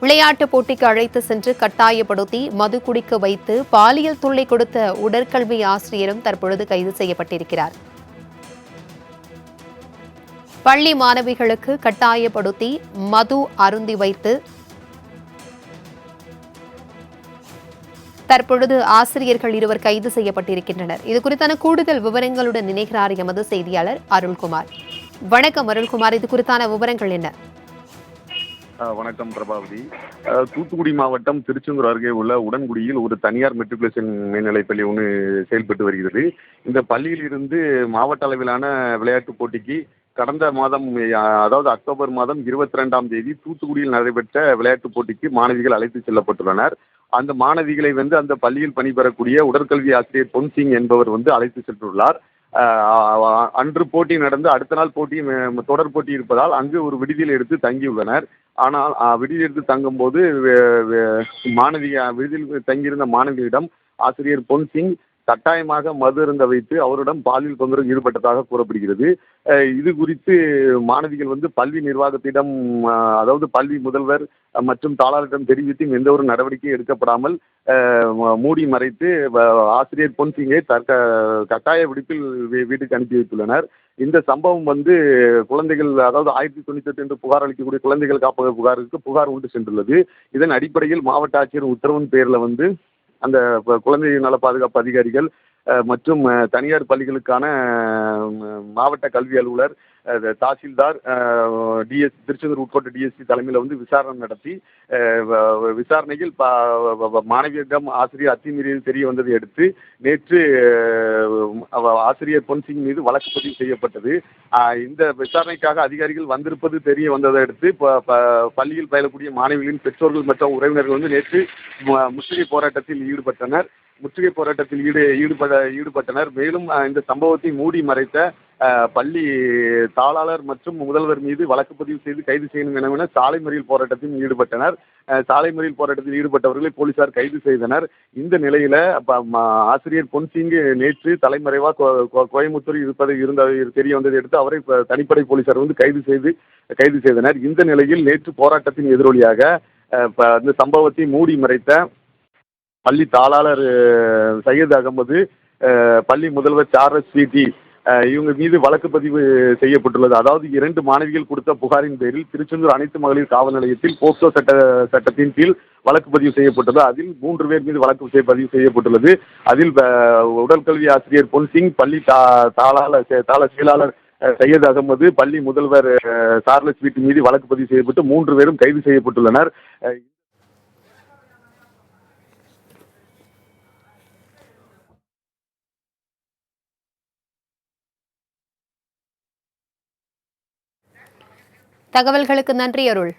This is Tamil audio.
விளையாட்டுப் போட்டிக்கு அழைத்து சென்று கட்டாயப்படுத்தி மது குடிக்க வைத்து பாலியல் தொல்லை கொடுத்த உடற்கல்வி ஆசிரியரும் தற்பொழுது கைது செய்யப்பட்டிருக்கிறார். பள்ளி மாணவிகளுக்கு கட்டாயப்படுத்தி மது அருந்தி வைத்து தற்பொழுது ஆசிரியர்கள் இருவர் கைது செய்யப்பட்டிருக்கின்றனர். இதுகுறித்தான கூடுதல் விவரங்களுடன் இணைகிறார் எமது செய்தியாளர் அருள்குமார். வணக்கம் அருள்குமார், இது குறித்தான விவரங்கள் என்ன? வணக்கம் பிரபாவதி. தூத்துக்குடி மாவட்டம் திருச்செந்தூர் அருகே உள்ள உடன்குடியில் ஒரு தனியார் மெட்ரிகுலேஷன் மேல்நிலைப் பள்ளி ஒன்று செயல்பட்டு வருகிறது. இந்த பள்ளியில் இருந்து மாவட்ட அளவிலான விளையாட்டுப் போட்டிக்கு கடந்த மாதம், அதாவது அக்டோபர் மாதம் 22ஆம் தேதி தூத்துக்குடியில் நடைபெற்ற விளையாட்டுப் போட்டிக்கு மாணவிகள் அழைத்து செல்லப்பட்டுள்ளனர். அந்த மாணவிகளை அந்த பள்ளியில் பணிபெறக்கூடிய உடற்கல்வி ஆசிரியர் பொன்சிங் என்பவர் அழைத்து சென்றுள்ளார். அன்று போட்டி நடந்து அடுத்த நாள் போட்டி தொடர் போட்டி இருப்பதால் அங்கு ஒரு விடுதியில் எடுத்து தங்கியுள்ளனர். ஆனால் விடுதியில் எடுத்து தங்கும்போது விடுதியில் தங்கியிருந்த மாணவியிடம் ஆசிரியர் பொன்சிங் கட்டாயமாக மது அருந்த வைத்து அவரிடம் பாலியல் தொந்தரவு ஈடுபட்டதாக கூறப்படுகிறது. இது குறித்து மாணவிகள் பள்ளி நிர்வாகத்திடம், அதாவது பள்ளி முதல்வர் மற்றும் தாளாளரிடம் தெரிவித்தும் எந்த ஒரு நடவடிக்கையும் எடுக்கப்படாமல் மூடி மறைத்து ஆசிரியர் பொன்சிங்கை கட்டாய விடுப்பில் வீட்டுக்கு அனுப்பி வைத்துள்ளனர். இந்த சம்பவம் குழந்தைகள், அதாவது 1098 என்று புகார் அளிக்கக்கூடிய குழந்தைகள் காப்பக புகாருக்கு புகார் உண்டு சென்றுள்ளது. இதன் அடிப்படையில் மாவட்ட ஆட்சியர் உத்தரவின் பேரில் அந்த குழந்தை நல பாதுகாப்பு அதிகாரிகள் மற்றும் தனியார் பள்ளிகளுக்கான மாவட்ட கல்வி அலுவலர், தாசில்தார், திருச்செந்தூர் உட்கோட்ட டிஎஸ்பி தலைமையில் விசாரணை நடத்தி விசாரணையில் மாணவியிடம் ஆசிரியர் அத்துமீறியது தெரிய வந்ததை அடுத்து நேற்று ஆசிரியர் பொன்சிங் மீது வழக்கு பதிவு செய்யப்பட்டது. இந்த விசாரணைக்காக அதிகாரிகள் வந்திருப்பது தெரிய வந்ததை அடுத்து பள்ளியில் பயிலக்கூடிய மாணவிகளின் பெற்றோர்கள் மற்றும் உறவினர்கள் நேற்று முற்றுகை போராட்டத்தில் ஈடுபட்டனர். மேலும் இந்த சம்பவத்தை மூடி மறைத்த பள்ளி தாளாளர் மற்றும் முதல்வர் மீது வழக்கு பதிவு செய்து கைது செய்யணும் என சாலை மறியல் போராட்டத்தில் ஈடுபட்டனர். சாலை மறியல் போராட்டத்தில் ஈடுபட்டவர்களை போலீசார் கைது செய்தனர். இந்த நிலையில ஆசிரியர் பொன்சிங் நேற்று தலைமறைவாக கோயம்புத்தூர் இருந்தது தெரிய வந்ததை அடுத்து அவரை தனிப்படை போலீசார் கைது செய்தனர். இந்த நிலையில் நேற்று போராட்டத்தின் எதிரொலியாக இந்த சம்பவத்தை மூடி மறைத்த பள்ளி தாளாளர் சையது அகமது, பள்ளி முதல்வர் சார்லஸ் ஸ்வீட்டி இவங்க மீது வழக்கு பதிவு செய்யப்பட்டுள்ளது. அதாவது 2 மாணவிகள் கொடுத்த புகாரின் பேரில் திருச்செந்தூர் அனைத்து மகளிர் காவல் நிலையத்தில் போக்சோ சட்டத்தின் கீழ் வழக்கு பதிவு செய்யப்பட்டது. அதில் 3 பேர் மீது வழக்கு பதிவு செய்யப்பட்டுள்ளது. அதில் உடற்கல்வி ஆசிரியர் பொன்சிங், பள்ளி செயலாளர் சையது அகமது, பள்ளி முதல்வர் சார்லஸ் ஸ்வீட்டி மீது வழக்கு பதிவு செய்யப்பட்டு 3 பேரும் கைது செய்யப்பட்டுள்ளனர். தகவல்களுக்கு நன்றி அருள்.